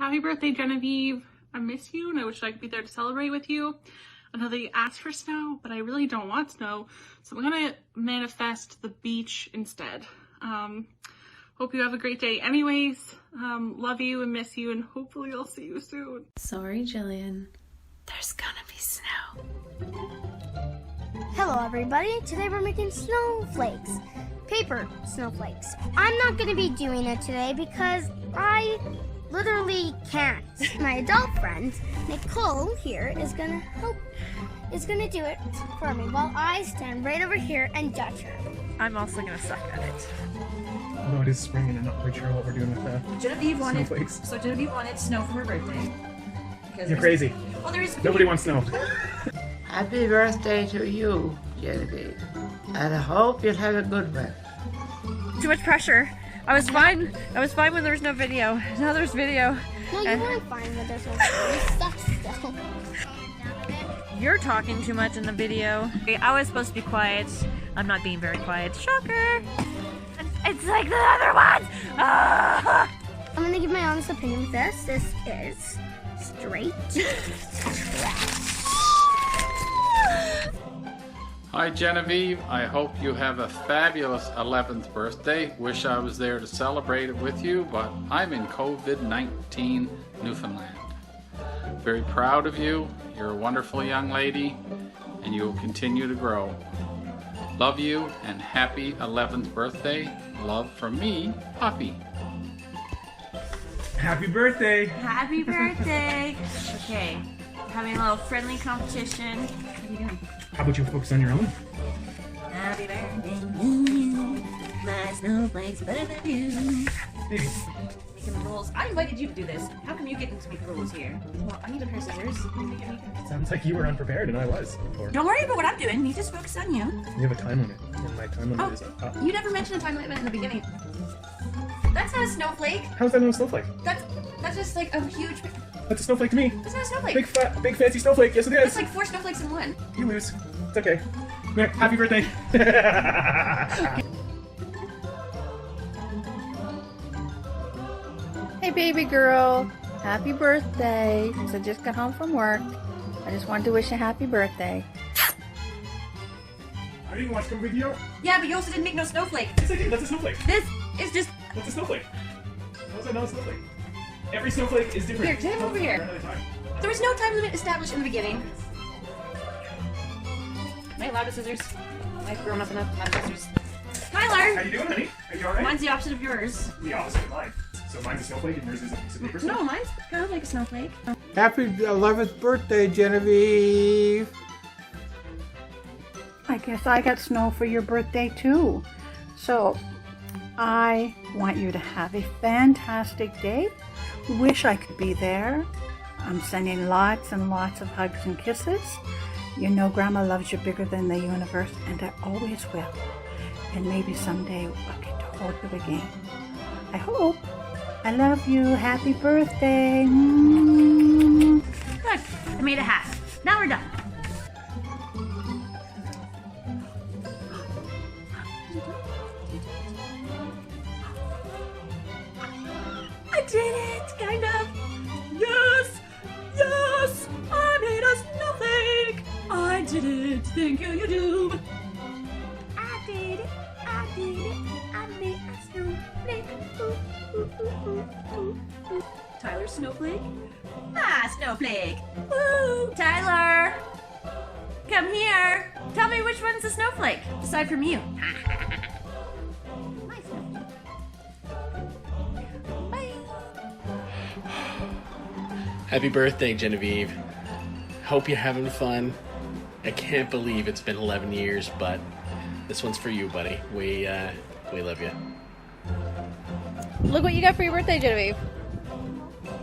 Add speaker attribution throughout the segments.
Speaker 1: Happy birthday, Genevieve. I miss you and I wish I could be there to celebrate with you. I know that you asked for snow, but I really don't want snow, so I'm gonna manifest the beach instead. Hope you have a great day anyways. Love you and miss you, and hopefully I'll see you soon.
Speaker 2: Sorry, Jillian. There's gonna be snow.
Speaker 3: Hello everybody, today we're making snowflakes. Paper snowflakes. I'm not going to be doing it today because I literally can't. My adult friend, Nicole here, is going to do it for me while I stand right over here and judge her.
Speaker 4: I'm also going to suck at it.
Speaker 5: Although it is spring and I'm not quite sure what we're doing with that.
Speaker 4: Genevieve wanted,
Speaker 5: snowflakes.
Speaker 4: So Genevieve wanted snow for her birthday.
Speaker 5: You're crazy.
Speaker 4: Well, there is
Speaker 5: Nobody wants snow.
Speaker 6: Happy birthday to you, Genevieve. And I hope you'll have a good one.
Speaker 4: too much pressure. I was fine when there was no video. Now there's video.
Speaker 3: No, you weren't fine with this one. You suck still.
Speaker 4: You're talking too much in the video. I was supposed to be quiet. I'm not being very quiet. Shocker! It's like the other one! Ah!
Speaker 3: I'm gonna give my honest opinion with this. This is straight trash.
Speaker 7: Hi Genevieve, I hope you have a fabulous 11th birthday. Wish I was there to celebrate it with you, but I'm in COVID-19 Newfoundland. Very proud of you. You're a wonderful young lady and you will continue to grow. Love you and happy 11th birthday. Love from me, Poppy.
Speaker 5: Happy birthday!
Speaker 4: Happy birthday! Okay, having a little friendly competition. What are you doing?
Speaker 5: How about you focus on your own?
Speaker 4: Happy birthday to you. My snowflakes better than you.
Speaker 5: Hey.
Speaker 4: Making the rules. I invited you to do this. How come you get to make the rules here? Well, I need a pair of scissors.
Speaker 5: Sounds like you were unprepared and I was before.
Speaker 4: Don't worry about what I'm doing. You just focus on you.
Speaker 5: You have a time limit, and my time limit is up.
Speaker 4: You never mentioned a time limit in the beginning. That's not a snowflake.
Speaker 5: How's that not a snowflake?
Speaker 4: That's just like a huge.
Speaker 5: That's a snowflake to me.
Speaker 4: It's not a snowflake.
Speaker 5: Big fat, big fancy snowflake. Yes, it
Speaker 4: It's
Speaker 5: is.
Speaker 4: like 4 snowflakes in one.
Speaker 5: You lose. It's okay. Come here. Happy birthday.
Speaker 8: Hey baby girl, happy birthday. So just got home from work. I just wanted to wish you a happy birthday.
Speaker 5: I didn't watch the video.
Speaker 4: Yeah, but you also didn't make no snowflake.
Speaker 5: Yes, I did. That's a snowflake.
Speaker 4: This is just.
Speaker 5: That's a snowflake. How is that not a snowflake? Every snowflake is different.
Speaker 4: Here, take it over here.
Speaker 5: Another time.
Speaker 4: There was no time limit established in the beginning. Am I allowed to scissors? I've grown up enough to have scissors. Tyler!
Speaker 5: How you doing, honey? Are you alright?
Speaker 4: Mine's the opposite of yours.
Speaker 5: The opposite of mine. So mine's a snowflake and yours is a piece of paper.
Speaker 4: No, mine's kind of like a snowflake.
Speaker 6: Happy 11th birthday, Genevieve.
Speaker 8: I guess I got snow for your birthday too. So I want you to have a fantastic day. Wish I could be there. I'm sending lots and lots of hugs and kisses. You know Grandma loves you bigger than the universe, and I always will. And maybe someday I'll get to hold you again. I hope. I love you. Happy birthday.
Speaker 4: Look, I made a hat. Now we're done. I did it, kind of. Yes, yes, I made a snowflake. I did it. Thank you, YouTube. I did it. I did it. I made a snowflake. Ooh, ooh, ooh, ooh, ooh, ooh. Tyler Snowflake. Ah, Snowflake. Woo, Tyler. Come here. Tell me which one's a snowflake, aside from you. My snowflake. Bye.
Speaker 9: Happy birthday, Genevieve. Hope you're having fun. I can't believe it's been 11 years, but this one's for you, buddy. We love you.
Speaker 8: Look what you got for your birthday, Genevieve.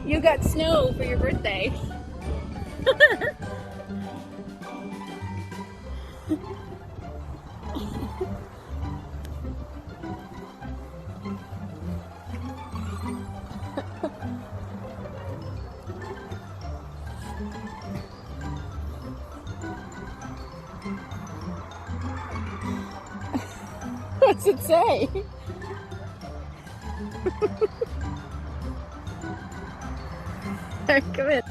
Speaker 8: You got snow for your birthday. What's it say?
Speaker 2: Come in.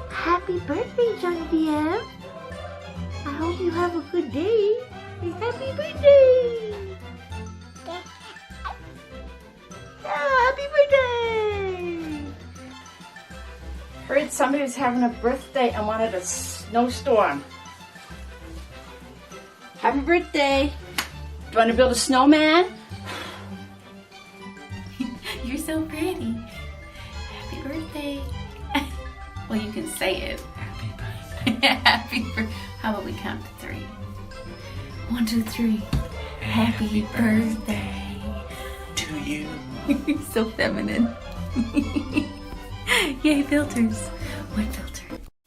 Speaker 6: Happy birthday, Genevieve. I hope you have a good day. Happy birthday. Happy birthday.
Speaker 8: Heard somebody was having a birthday and wanted a snowstorm. Happy birthday. Do you want to build a snowman?
Speaker 2: You're so pretty. Happy birthday. Well, you can say it. Happy birthday. Happy birthday. How about we count to 3? 1, 2, 3. Happy birthday
Speaker 9: To you.
Speaker 2: You're so feminine. Yay, filters. What filter?